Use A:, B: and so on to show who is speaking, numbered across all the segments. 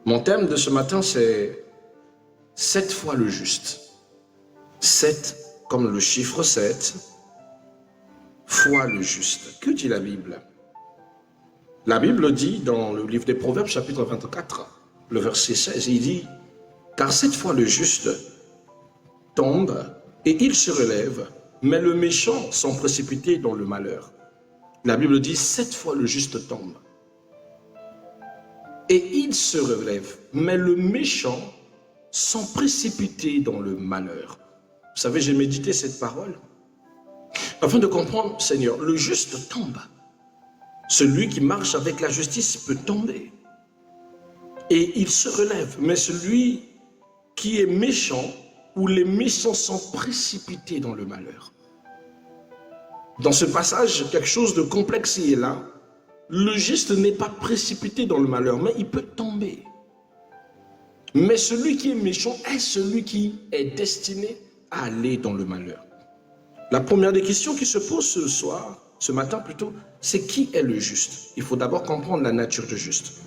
A: Mon thème de ce matin, c'est 7 fois le juste. 7 comme le chiffre 7 fois le juste. Que dit la Bible? La Bible dit dans le livre des Proverbes, chapitre 24, le verset 16, il dit « Car 7 fois le juste tombe et il se relève, mais le méchant sont précipités dans le malheur. » La Bible dit « 7 fois le juste tombe et il se relève, mais le méchant sont précipités dans le malheur. » Vous savez, j'ai médité cette parole afin de comprendre, Seigneur, le juste tombe. Celui qui marche avec la justice peut tomber et il se relève, mais celui qui est méchant ou les méchants sont précipités dans le malheur. Dans ce passage, quelque chose de complexe est là. Le juste n'est pas précipité dans le malheur, mais il peut tomber. Mais celui qui est méchant est celui qui est destiné à aller dans le malheur. La première des questions qui se pose ce matin plutôt, c'est qui est le juste? Il faut d'abord comprendre la nature du juste.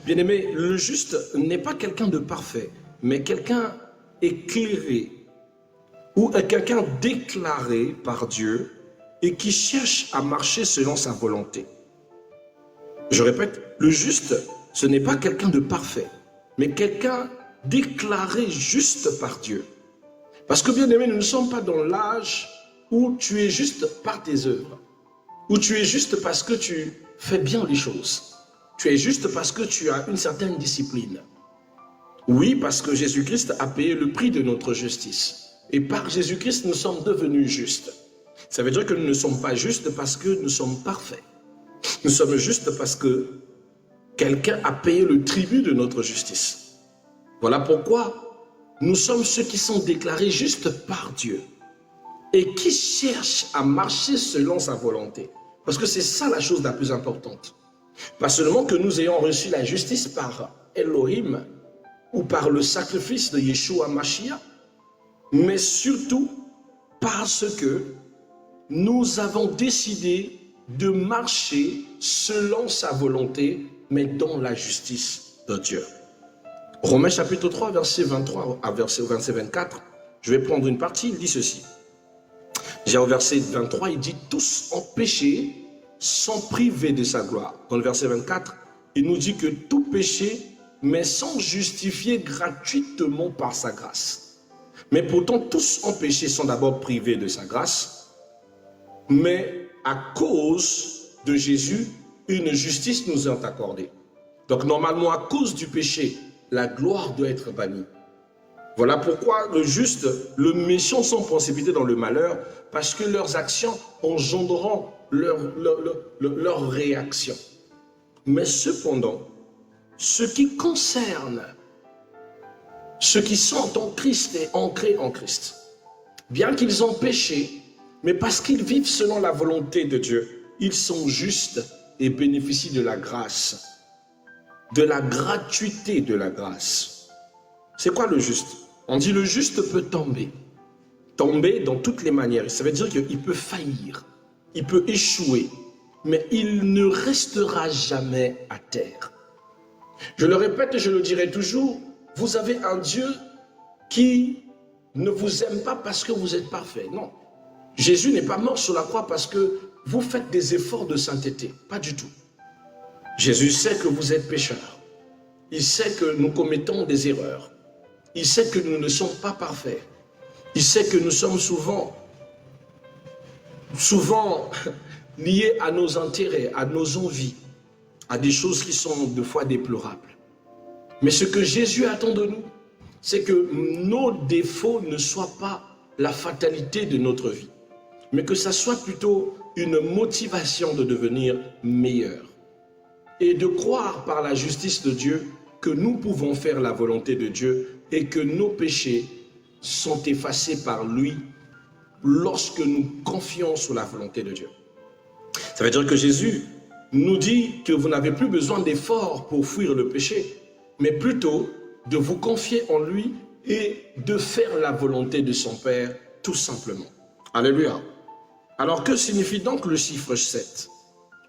A: Bien-aimé, le juste n'est pas quelqu'un de parfait, mais quelqu'un éclairé ou quelqu'un déclaré par Dieu et qui cherche à marcher selon sa volonté. Je répète, le juste, ce n'est pas quelqu'un de parfait, mais quelqu'un déclaré juste par Dieu. Parce que, bien-aimé, nous ne sommes pas dans l'âge où tu es juste par tes œuvres, où tu es juste parce que tu fais bien les choses. Tu es juste parce que tu as une certaine discipline. Oui, parce que Jésus-Christ a payé le prix de notre justice. Et par Jésus-Christ, nous sommes devenus justes. Ça veut dire que nous ne sommes pas justes parce que nous sommes parfaits. Nous sommes justes parce que quelqu'un a payé le tribut de notre justice. Voilà pourquoi nous sommes ceux qui sont déclarés justes par Dieu et qui cherchent à marcher selon sa volonté. Parce que c'est ça la chose la plus importante. Pas seulement que nous ayons reçu la justice par Elohim ou par le sacrifice de Yeshua Mashiach, mais surtout parce que nous avons décidé de marcher selon sa volonté, mais dans la justice de Dieu. Romains chapitre 3, verset 23 à verset 24, je vais prendre une partie, il dit ceci. Déjà au verset 23, il dit « Tous ont péché, sont privés de sa gloire ». Dans le verset 24, il nous dit que tout péché, mais sont justifiés gratuitement par sa grâce. Mais pourtant, tous ont péché, sont d'abord privés de sa grâce, mais à cause de Jésus, une justice nous est accordée. Donc normalement, à cause du péché, la gloire doit être bannie. Voilà pourquoi le juste, le méchant sont précipités dans le malheur, parce que leurs actions engendreront leur réaction. Mais cependant, ce qui concerne ceux qui sont en Christ et ancrés en Christ, bien qu'ils ont péché, mais parce qu'ils vivent selon la volonté de Dieu, ils sont justes et bénéficient de la grâce, de la gratuité de la grâce. C'est quoi le juste? On dit le juste peut tomber. Tomber dans toutes les manières. Ça veut dire qu'il peut faillir, il peut échouer, mais il ne restera jamais à terre. Je le répète et je le dirai toujours, vous avez un Dieu qui ne vous aime pas parce que vous êtes parfait. Non. Jésus n'est pas mort sur la croix parce que vous faites des efforts de sainteté. Pas du tout. Jésus sait que vous êtes pécheurs. Il sait que nous commettons des erreurs. Il sait que nous ne sommes pas parfaits. Il sait que nous sommes souvent liés à nos intérêts, à nos envies, à des choses qui sont de fois déplorables. Mais ce que Jésus attend de nous, c'est que nos défauts ne soient pas la fatalité de notre vie, mais que ça soit plutôt une motivation de devenir meilleur et de croire par la justice de Dieu que nous pouvons faire la volonté de Dieu et que nos péchés sont effacés par lui lorsque nous confions sur la volonté de Dieu. Ça veut dire que Jésus nous dit que vous n'avez plus besoin d'efforts pour fuir le péché, mais plutôt de vous confier en lui et de faire la volonté de son Père, tout simplement. Alléluia. Alors, que signifie donc le chiffre 7?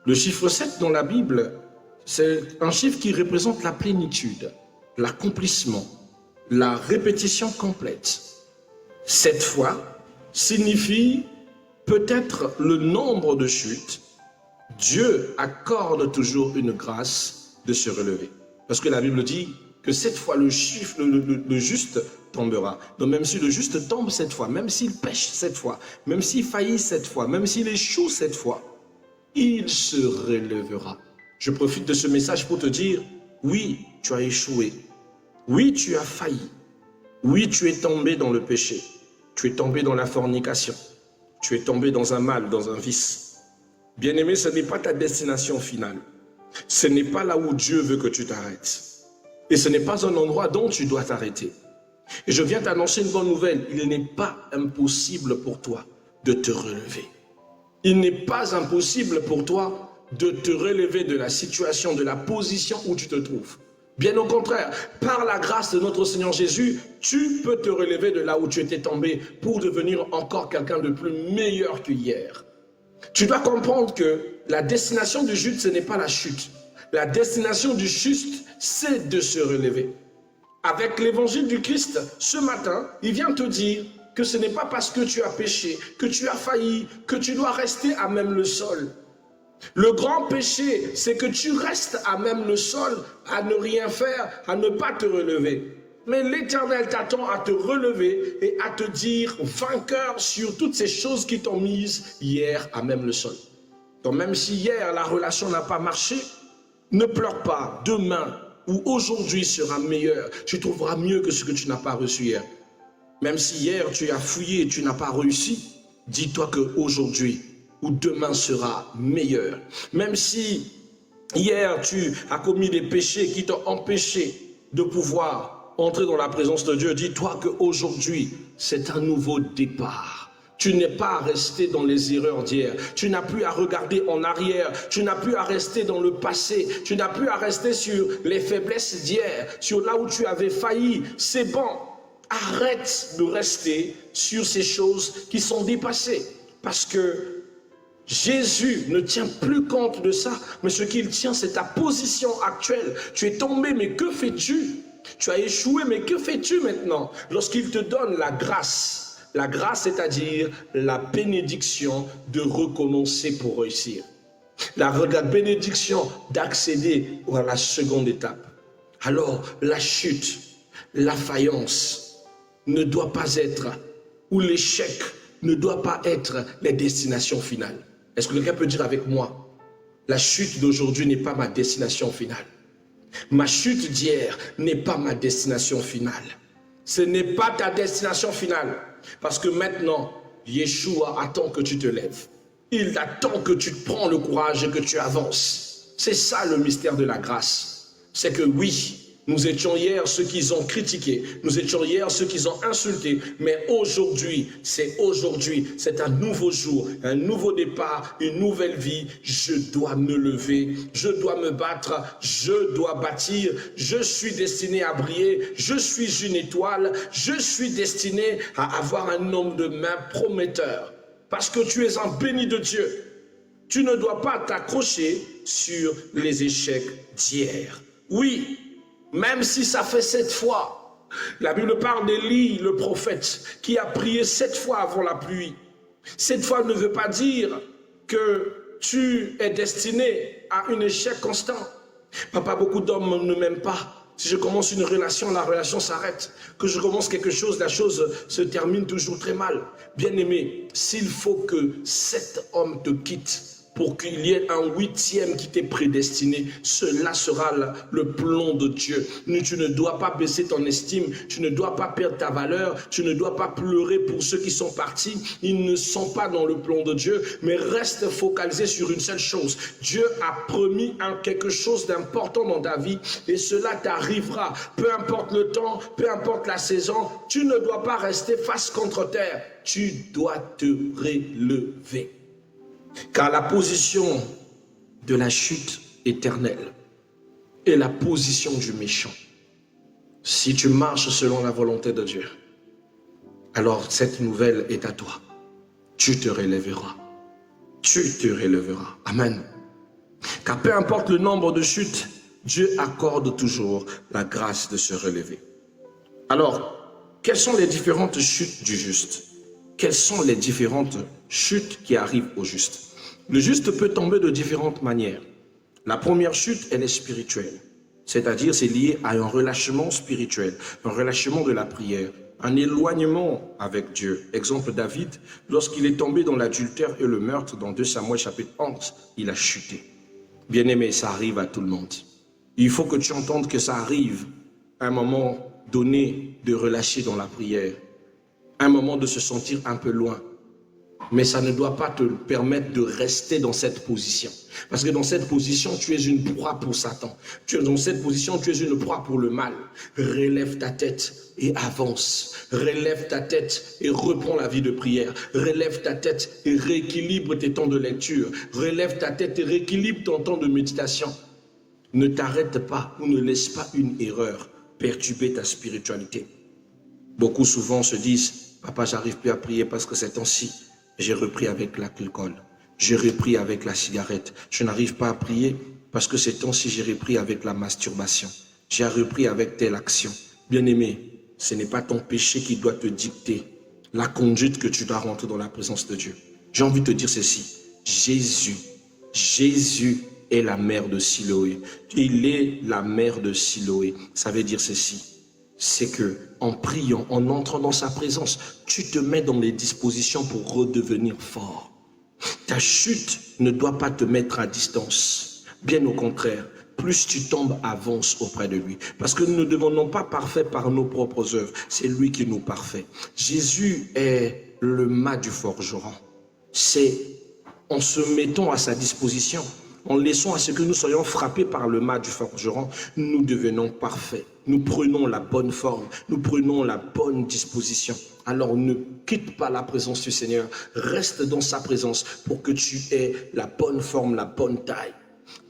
A: Le chiffre 7 dans la Bible, c'est un chiffre qui représente la plénitude. l'accomplissement, la répétition complète. Cette fois signifie peut-être le nombre de chutes. Dieu accorde toujours une grâce de se relever. Parce que la Bible dit que cette fois le juste tombera. Donc même si le juste tombe cette fois, même s'il pêche cette fois, même s'il faillit cette fois, même s'il échoue cette fois, il se relèvera. Je profite de ce message pour te dire, oui, tu as échoué. Oui, tu as failli. Oui, tu es tombé dans le péché. Tu es tombé dans la fornication. Tu es tombé dans un mal, dans un vice. Bien-aimé, ce n'est pas ta destination finale. Ce n'est pas là où Dieu veut que tu t'arrêtes. Et ce n'est pas un endroit dont tu dois t'arrêter. Et je viens t'annoncer une bonne nouvelle. Il n'est pas impossible pour toi de te relever. Il n'est pas impossible pour toi de te relever de la situation, de la position où tu te trouves. Bien au contraire, par la grâce de notre Seigneur Jésus, tu peux te relever de là où tu étais tombé pour devenir encore quelqu'un de plus meilleur qu'hier. Tu dois comprendre que la destination du juste, ce n'est pas la chute. La destination du juste, c'est de se relever. Avec l'évangile du Christ, ce matin, il vient te dire que ce n'est pas parce que tu as péché, que tu as failli, que tu dois rester à même le sol. Le grand péché, c'est que tu restes à même le sol, à ne rien faire, à ne pas te relever. Mais l'Éternel t'attend à te relever et à te dire vainqueur sur toutes ces choses qui t'ont mise hier à même le sol. Donc même si hier la relation n'a pas marché, ne pleure pas, demain ou aujourd'hui sera meilleur. Tu trouveras mieux que ce que tu n'as pas reçu hier. Même si hier tu as fouillé et tu n'as pas réussi, dis-toi qu'aujourd'hui ou demain sera meilleur. Même si hier tu as commis des péchés qui t'ont empêché de pouvoir entrer dans la présence de Dieu, dis-toi qu'aujourd'hui c'est un nouveau départ. Tu n'es pas à rester dans les erreurs d'hier. Tu n'as plus à regarder en arrière. Tu n'as plus à rester dans le passé. Tu n'as plus à rester sur les faiblesses d'hier, sur là où tu avais failli. C'est bon. Arrête de rester sur ces choses qui sont dépassées. Parce que Jésus ne tient plus compte de ça. Mais ce qu'il tient, c'est ta position actuelle. Tu es tombé, mais que fais-tu? Tu as échoué, mais que fais-tu maintenant? Lorsqu'il te donne la grâce, c'est-à-dire la bénédiction de recommencer pour réussir. La bénédiction d'accéder à la seconde étape. Alors, la chute, la faillance ne doit pas être, ou l'échec ne doit pas être les destinations finales. Est-ce que quelqu'un peut dire avec moi, la chute d'aujourd'hui n'est pas ma destination finale. Ma chute d'hier n'est pas ma destination finale. Ce n'est pas ta destination finale. Parce que maintenant, Yeshua attend que tu te lèves. Il attend que tu prends le courage et que tu avances. C'est ça le mystère de la grâce. C'est que oui, nous étions hier ceux qu'ils ont critiqués. Nous étions hier ceux qu'ils ont insultés. Mais aujourd'hui, c'est un nouveau jour, un nouveau départ, une nouvelle vie. Je dois me lever, je dois me battre, je dois bâtir. Je suis destiné à briller, je suis une étoile. Je suis destiné à avoir un nombre de mains prometteur. Parce que tu es un béni de Dieu. Tu ne dois pas t'accrocher sur les échecs d'hier. Oui, même si ça fait 7 fois. La Bible parle d'Élie, le prophète, qui a prié 7 fois avant la pluie. 7 fois ne veut pas dire que tu es destiné à un échec constant. Papa, beaucoup d'hommes ne m'aiment pas. Si je commence une relation, la relation s'arrête. Que je commence quelque chose, la chose se termine toujours très mal. Bien-aimé, s'il faut que 7 hommes te quittent, pour qu'il y ait un 8e qui t'est prédestiné, cela sera le plan de Dieu. Tu ne dois pas baisser ton estime, tu ne dois pas perdre ta valeur, tu ne dois pas pleurer pour ceux qui sont partis, ils ne sont pas dans le plan de Dieu, mais reste focalisé sur une seule chose. Dieu a promis quelque chose d'important dans ta vie et cela t'arrivera. Peu importe le temps, peu importe la saison, tu ne dois pas rester face contre terre, tu dois te relever. Car la position de la chute éternelle est la position du méchant. Si tu marches selon la volonté de Dieu, alors cette nouvelle est à toi. Tu te relèveras. Tu te relèveras. Amen. Car peu importe le nombre de chutes Dieu accorde toujours la grâce de se relever. Alors, quelles sont les différentes chutes du juste? Quelles sont les différentes chutes qui arrivent au juste? Le juste peut tomber de différentes manières. La première chute, elle est spirituelle. C'est-à-dire, c'est lié à un relâchement spirituel, un relâchement de la prière, un éloignement avec Dieu. Exemple, David, lorsqu'il est tombé dans l'adultère et le meurtre, dans 2 Samuel chapitre 11, il a chuté. Bien-aimé, ça arrive à tout le monde. Il faut que tu entendes que ça arrive à un moment donné de relâcher dans la prière, un moment de se sentir un peu loin. Mais ça ne doit pas te permettre de rester dans cette position. Parce que dans cette position, tu es une proie pour Satan. Dans cette position, tu es une proie pour le mal. Relève ta tête et avance. Relève ta tête et reprends la vie de prière. Relève ta tête et rééquilibre tes temps de lecture. Relève ta tête et rééquilibre ton temps de méditation. Ne t'arrête pas ou ne laisse pas une erreur perturber ta spiritualité. Beaucoup souvent se disent, papa, j'arrive plus à prier parce que ces temps-ci, j'ai repris avec l'alcool, j'ai repris avec la cigarette. Je n'arrive pas à prier parce que ces temps-ci, j'ai repris avec la masturbation. J'ai repris avec telle action. Bien-aimé, ce n'est pas ton péché qui doit te dicter la conduite que tu dois rentrer dans la présence de Dieu. J'ai envie de te dire ceci. Jésus est la mère de Siloé. Il est la mère de Siloé. Ça veut dire ceci. C'est que en priant, en entrant dans sa présence, tu te mets dans les dispositions pour redevenir fort. Ta chute ne doit pas te mettre à distance. Bien au contraire, plus tu tombes, avance auprès de lui. Parce que nous ne devenons pas parfaits par nos propres œuvres. C'est lui qui nous parfait. Jésus est le mât du forgeron. C'est en se mettant à sa disposition, en laissant à ce que nous soyons frappés par le mât du forgeron, nous devenons parfaits. Nous prenons la bonne forme, nous prenons la bonne disposition. Alors ne quitte pas la présence du Seigneur, reste dans sa présence pour que tu aies la bonne forme, la bonne taille.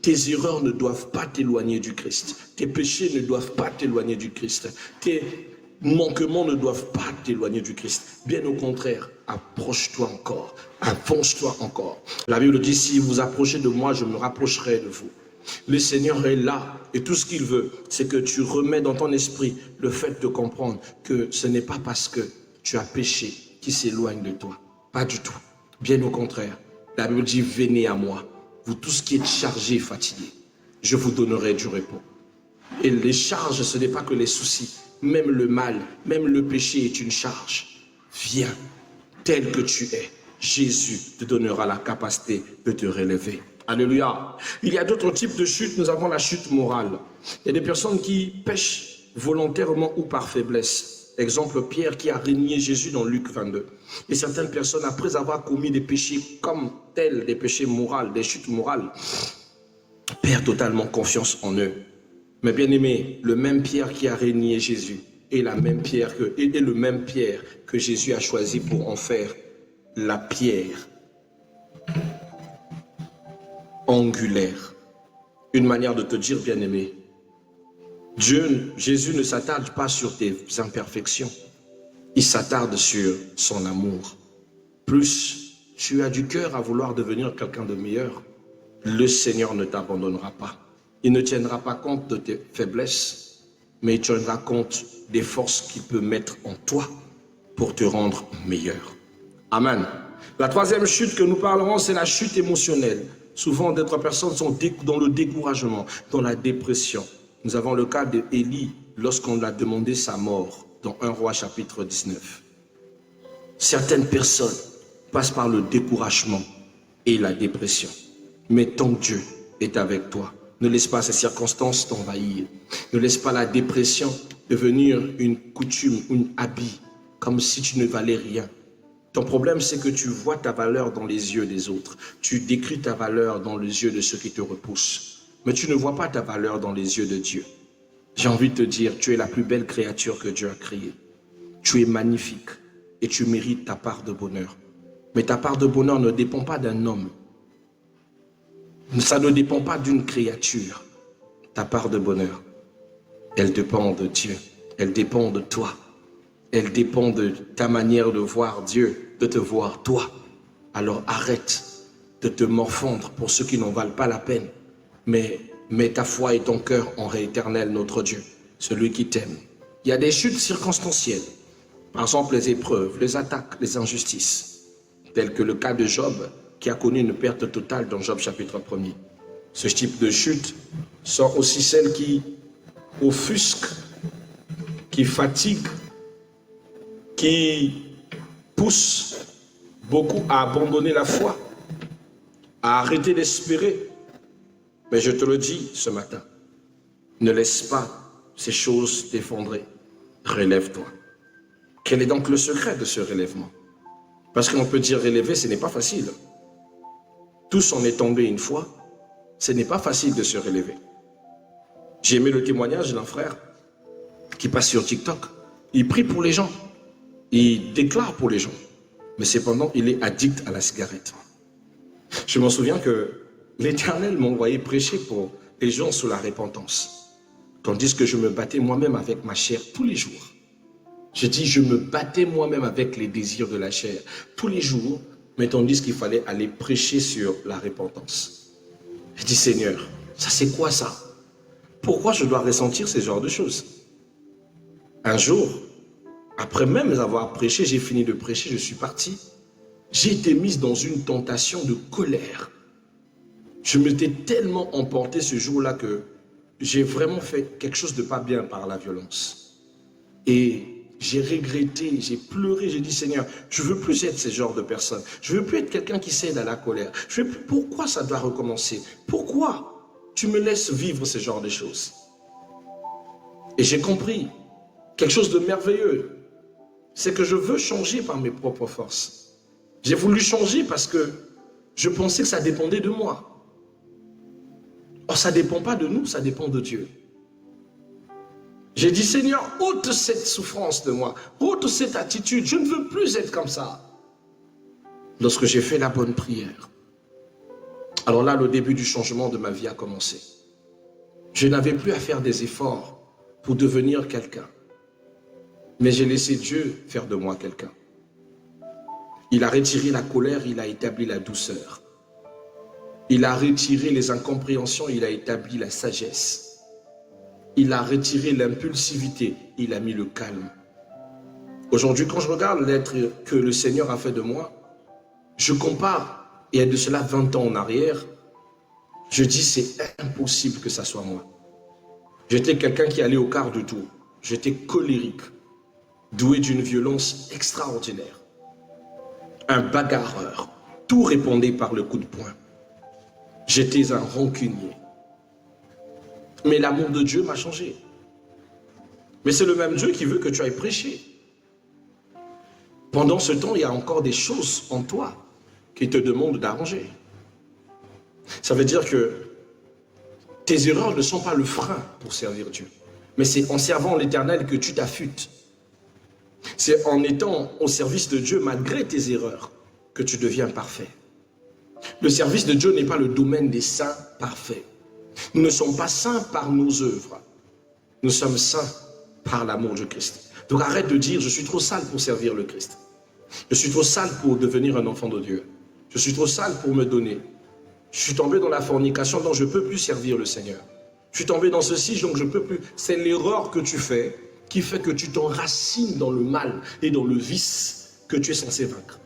A: Tes erreurs ne doivent pas t'éloigner du Christ. Tes péchés ne doivent pas t'éloigner du Christ. Tes manquements ne doivent pas t'éloigner du Christ. Bien au contraire, approche-toi encore, avance-toi encore. La Bible dit, si vous approchez de moi, je me rapprocherai de vous. Le Seigneur est là et tout ce qu'il veut, c'est que tu remets dans ton esprit le fait de comprendre que ce n'est pas parce que tu as péché qu'il s'éloigne de toi. Pas du tout. Bien au contraire. La Bible dit, venez à moi, vous tous qui êtes chargés et fatigués, je vous donnerai du repos. Et les charges, ce n'est pas que les soucis. Même le mal, même le péché est une charge. Viens, tel que tu es. Jésus te donnera la capacité de te relever. Alléluia. Il y a d'autres types de chutes. Nous avons la chute morale. Il y a des personnes qui pêchent volontairement ou par faiblesse. Exemple, Pierre qui a renié Jésus dans Luc 22. Et certaines personnes, après avoir commis des péchés comme tels, des péchés moraux, des chutes morales, perdent totalement confiance en eux. Mais bien aimé, le même Pierre qui a renié Jésus est le même Pierre que Jésus a choisi pour en faire la pierre angulaire. Une manière de te dire, bien-aimé, Jésus ne s'attarde pas sur tes imperfections. Il s'attarde sur son amour. Plus tu as du cœur à vouloir devenir quelqu'un de meilleur, le Seigneur ne t'abandonnera pas. Il ne tiendra pas compte de tes faiblesses, mais il tiendra compte des forces qu'il peut mettre en toi pour te rendre meilleur. Amen. La troisième chute que nous parlerons, c'est la chute émotionnelle. Souvent, d'autres personnes sont dans le découragement, dans la dépression. Nous avons le cas d'Élie lorsqu'on lui a demandé sa mort dans 1 Roi chapitre 19. Certaines personnes passent par le découragement et la dépression. Mais ton Dieu est avec toi. Ne laisse pas ces circonstances t'envahir. Ne laisse pas la dépression devenir une coutume, un habit, comme si tu ne valais rien. Ton problème, c'est que tu vois ta valeur dans les yeux des autres. Tu décris ta valeur dans les yeux de ceux qui te repoussent. Mais tu ne vois pas ta valeur dans les yeux de Dieu. J'ai envie de te dire, tu es la plus belle créature que Dieu a créée. Tu es magnifique et tu mérites ta part de bonheur. Mais ta part de bonheur ne dépend pas d'un homme. Ça ne dépend pas d'une créature. Ta part de bonheur, elle dépend de Dieu. Elle dépend de toi. Elle dépend de ta manière de voir Dieu, de te voir toi. Alors arrête de te morfondre pour ceux qui n'en valent pas la peine. Mais Mets ta foi et ton cœur en Éternel, notre Dieu, celui qui t'aime. Il y a des chutes circonstancielles, par exemple les épreuves, les attaques, les injustices, telles que le cas de Job, qui a connu une perte totale dans Job chapitre 1er. Ce type de chute sont aussi celles qui offusquent, qui fatiguent, qui poussent beaucoup à abandonner la foi, à arrêter d'espérer. Mais je te le dis ce matin, ne laisse pas ces choses t'effondrer. Relève-toi. Quel est donc le secret de ce relèvement? Parce qu'on peut dire relever, ce n'est pas facile. Tous en est tombé une fois, ce n'est pas facile de se relever. J'ai aimé le témoignage d'un frère qui passe sur TikTok. Il prie pour les gens, il déclare pour les gens, mais cependant il est addict à la cigarette. Je m'en souviens que l'Éternel m'envoyait prêcher pour les gens sous la repentance, tandis que je me battais moi-même avec ma chair tous les jours. Je dis, je me battais moi-même avec les désirs de la chair tous les jours, mais tandis qu'il fallait aller prêcher sur la repentance. Je dis, Seigneur, ça c'est quoi ça? Pourquoi je dois ressentir ce genre de choses? Un jour, après même avoir prêché, j'ai fini de prêcher, je suis parti. J'ai été mise dans une tentation de colère. Je m'étais tellement emporté ce jour-là que j'ai vraiment fait quelque chose de pas bien par la violence. Et j'ai regretté, j'ai pleuré, j'ai dit Seigneur, je ne veux plus être ce genre de personne. Je ne veux plus être quelqu'un qui cède à la colère. Pourquoi ça doit recommencer? Pourquoi tu me laisses vivre ce genre de choses? Et j'ai compris quelque chose de merveilleux. C'est que je veux changer par mes propres forces. J'ai voulu changer parce que je pensais que ça dépendait de moi. Or, ça ne dépend pas de nous, ça dépend de Dieu. J'ai dit, Seigneur, ôte cette souffrance de moi, ôte cette attitude, je ne veux plus être comme ça. Lorsque j'ai fait la bonne prière, alors là, le début du changement de ma vie a commencé. Je n'avais plus à faire des efforts pour devenir quelqu'un, mais j'ai laissé Dieu faire de moi quelqu'un. Il a retiré la colère, il a établi la douceur. Il a retiré les incompréhensions, il a établi la sagesse. Il a retiré l'impulsivité, il a mis le calme. Aujourd'hui, quand je regarde l'être que le Seigneur a fait de moi, je compare, il y a de cela 20 ans en arrière, je dis c'est impossible que ça soit moi. J'étais quelqu'un qui allait au quart de tour. J'étais colérique, doué d'une violence extraordinaire. Un bagarreur, tout répondait par le coup de poing. J'étais un rancunier. Mais l'amour de Dieu m'a changé. Mais c'est le même Dieu qui veut que tu ailles prêcher. Pendant ce temps, il y a encore des choses en toi qui te demandent d'arranger. Ça veut dire que tes erreurs ne sont pas le frein pour servir Dieu. Mais c'est en servant l'Éternel que tu t'affûtes. C'est en étant au service de Dieu malgré tes erreurs que tu deviens parfait. Le service de Dieu n'est pas le domaine des saints parfaits. Nous ne sommes pas saints par nos œuvres. Nous sommes saints par l'amour de Christ. Donc arrête de dire, je suis trop sale pour servir le Christ. Je suis trop sale pour devenir un enfant de Dieu. Je suis trop sale pour me donner. Je suis tombé dans la fornication, donc je ne peux plus servir le Seigneur. Je suis tombé dans ceci, donc je ne peux plus. C'est l'erreur que tu fais qui fait que tu t'enracines dans le mal et dans le vice que tu es censé vaincre.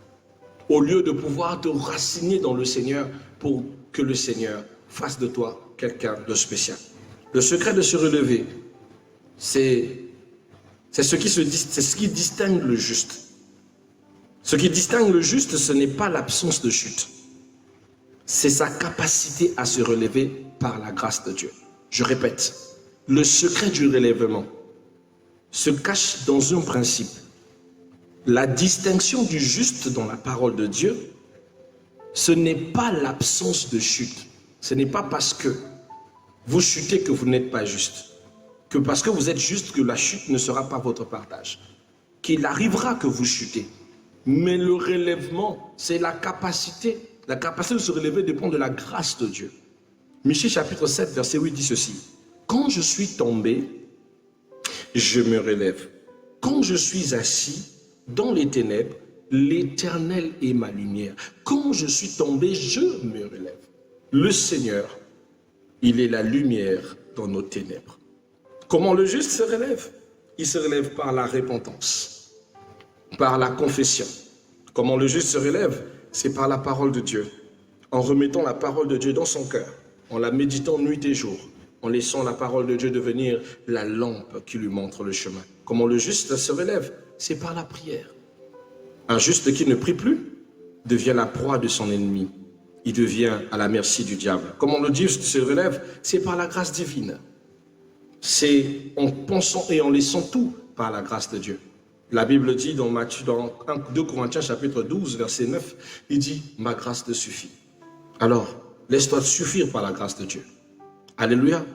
A: Au lieu de pouvoir te raciner dans le Seigneur pour que le Seigneur fasse de toi quelqu'un de spécial. Le secret de se relever, c'est ce qui distingue le juste. Ce qui distingue le juste, ce n'est pas l'absence de chute. C'est sa capacité à se relever par la grâce de Dieu. Je répète, le secret du relèvement se cache dans un principe. La distinction du juste dans la parole de Dieu, ce n'est pas l'absence de chute. Ce n'est pas parce que vous chutez que vous n'êtes pas juste. Que parce que vous êtes juste que la chute ne sera pas votre partage. Qu'il arrivera que vous chutez. Mais le relèvement, c'est la capacité. La capacité de se relever dépend de la grâce de Dieu. Michée chapitre 7, verset 8 dit ceci. Quand je suis tombé, je me relève. Quand je suis assis dans les ténèbres, l'Éternel est ma lumière. Quand je suis tombé, je me relève. Le Seigneur, Il est la lumière dans nos ténèbres. Comment le juste se relève? Il se relève par la repentance, par la confession. Comment le juste se relève? C'est par la parole de Dieu. En remettant la parole de Dieu dans son cœur, en la méditant nuit et jour, en laissant la parole de Dieu devenir la lampe qui lui montre le chemin. Comment le juste se relève? C'est par la prière. Un juste qui ne prie plus devient la proie de son ennemi. Il devient à la merci du diable. Comment le juste se relève? C'est par la grâce divine. C'est en pensant et en laissant tout par la grâce de Dieu. La Bible dit dans 2 Corinthiens chapitre 12, verset 9, il dit « Ma grâce te suffit ». Alors, laisse-toi suffire par la grâce de Dieu. Alléluia.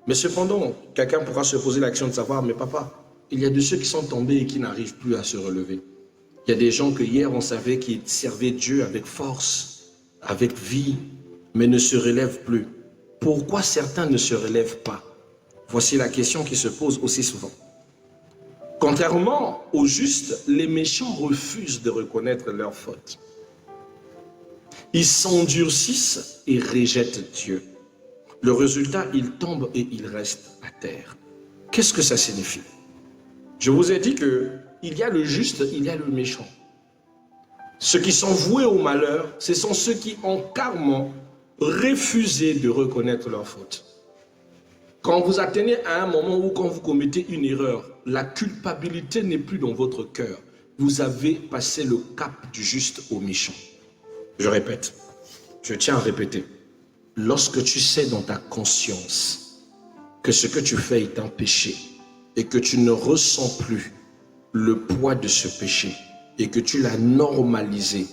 A: Mais cependant, quelqu'un pourra se poser l'action de savoir, mais papa, il y a de ceux qui sont tombés et qui n'arrivent plus à se relever. Il y a des gens que hier on savait qu'ils servaient Dieu avec force, avec vie, mais ne se relèvent plus. Pourquoi certains ne se relèvent pas? Voici la question qui se pose aussi souvent. Contrairement aux justes, les méchants refusent de reconnaître leurs fautes. Ils s'endurcissent et rejettent Dieu. Le résultat, ils tombent et ils restent à terre. Qu'est-ce que ça signifie? Je vous ai dit qu'il y a le juste, il y a le méchant. Ceux qui sont voués au malheur, ce sont ceux qui ont carrément refusé de reconnaître leurs fautes. Quand vous atteignez à un moment où quand vous commettez une erreur, la culpabilité n'est plus dans votre cœur. Vous avez passé le cap du juste au méchant. Je répète, je tiens à répéter. Lorsque tu sais dans ta conscience que ce que tu fais est un péché et que tu ne ressens plus le poids de ce péché et que tu l'as normalisé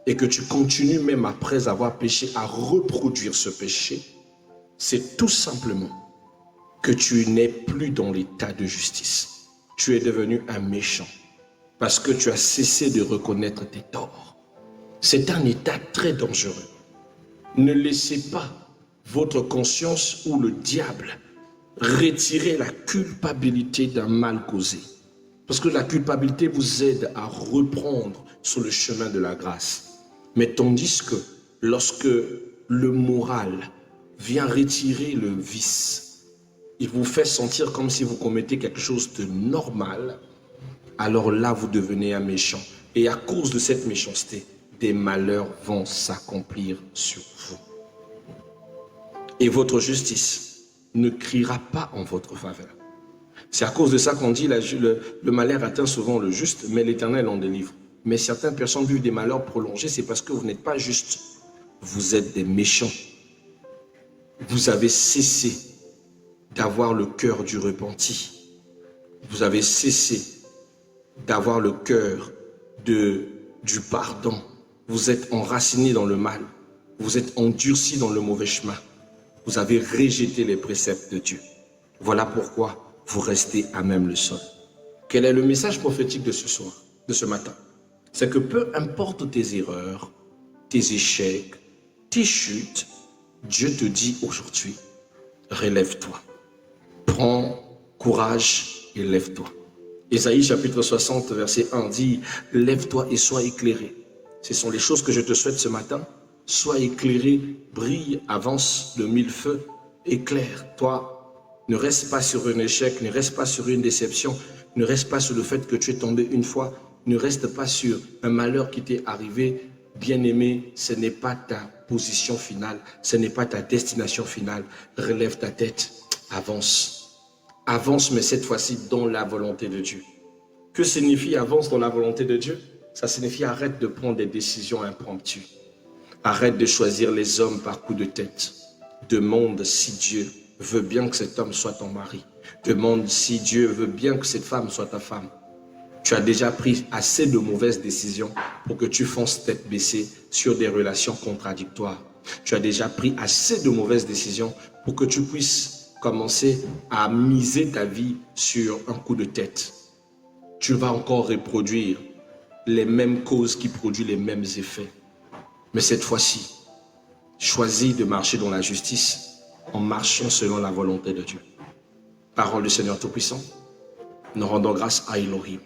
A: et que tu continues même après avoir péché à reproduire ce péché, c'est tout simplement que tu n'es plus dans l'état de justice. Tu es devenu un méchant parce que tu as cessé de reconnaître tes torts. C'est un état très dangereux. Ne laissez pas votre conscience ou le diable retirer la culpabilité d'un mal causé. Parce que la culpabilité vous aide à reprendre sur le chemin de la grâce. Mais tandis que lorsque le moral vient retirer le vice, il vous fait sentir comme si vous commettez quelque chose de normal, alors là vous devenez un méchant. Et à cause de cette méchanceté, des malheurs vont s'accomplir sur vous. Et votre justice ne criera pas en votre faveur. C'est à cause de ça qu'on dit le malheur atteint souvent le juste, mais l'Éternel en délivre. Mais certaines personnes vivent des malheurs prolongés, c'est parce que vous n'êtes pas juste. Vous êtes des méchants. Vous avez cessé d'avoir le cœur du repenti. Vous avez cessé d'avoir le cœur du pardon. Vous êtes enraciné dans le mal. Vous êtes endurci dans le mauvais chemin. Vous avez rejeté les préceptes de Dieu. Voilà pourquoi vous restez à même le sol. Quel est le message prophétique de ce soir, de ce matin? C'est que peu importe tes erreurs, tes échecs, tes chutes, Dieu te dit aujourd'hui, relève-toi. Prends courage et lève-toi. Ésaïe chapitre 60, verset 1 dit, lève-toi et sois éclairé. Ce sont les choses que je te souhaite ce matin. Sois éclairé, brille, avance de mille feux, éclaire. Toi, ne reste pas sur un échec, ne reste pas sur une déception, ne reste pas sur le fait que tu es tombé une fois, ne reste pas sur un malheur qui t'est arrivé. Bien-aimé, ce n'est pas ta position finale, ce n'est pas ta destination finale. Relève ta tête, avance. Avance, mais cette fois-ci dans la volonté de Dieu. Que signifie avance dans la volonté de Dieu? Ça signifie arrête de prendre des décisions impromptues. Arrête de choisir les hommes par coup de tête. Demande si Dieu veut bien que cet homme soit ton mari. Demande si Dieu veut bien que cette femme soit ta femme. Tu as déjà pris assez de mauvaises décisions pour que tu fonces tête baissée sur des relations contradictoires. Tu as déjà pris assez de mauvaises décisions pour que tu puisses commencer à miser ta vie sur un coup de tête. Tu vas encore reproduire les mêmes causes qui produisent les mêmes effets. Mais cette fois-ci, choisis de marcher dans la justice en marchant selon la volonté de Dieu. Parole du Seigneur Tout-Puissant, nous rendons grâce à Elohim.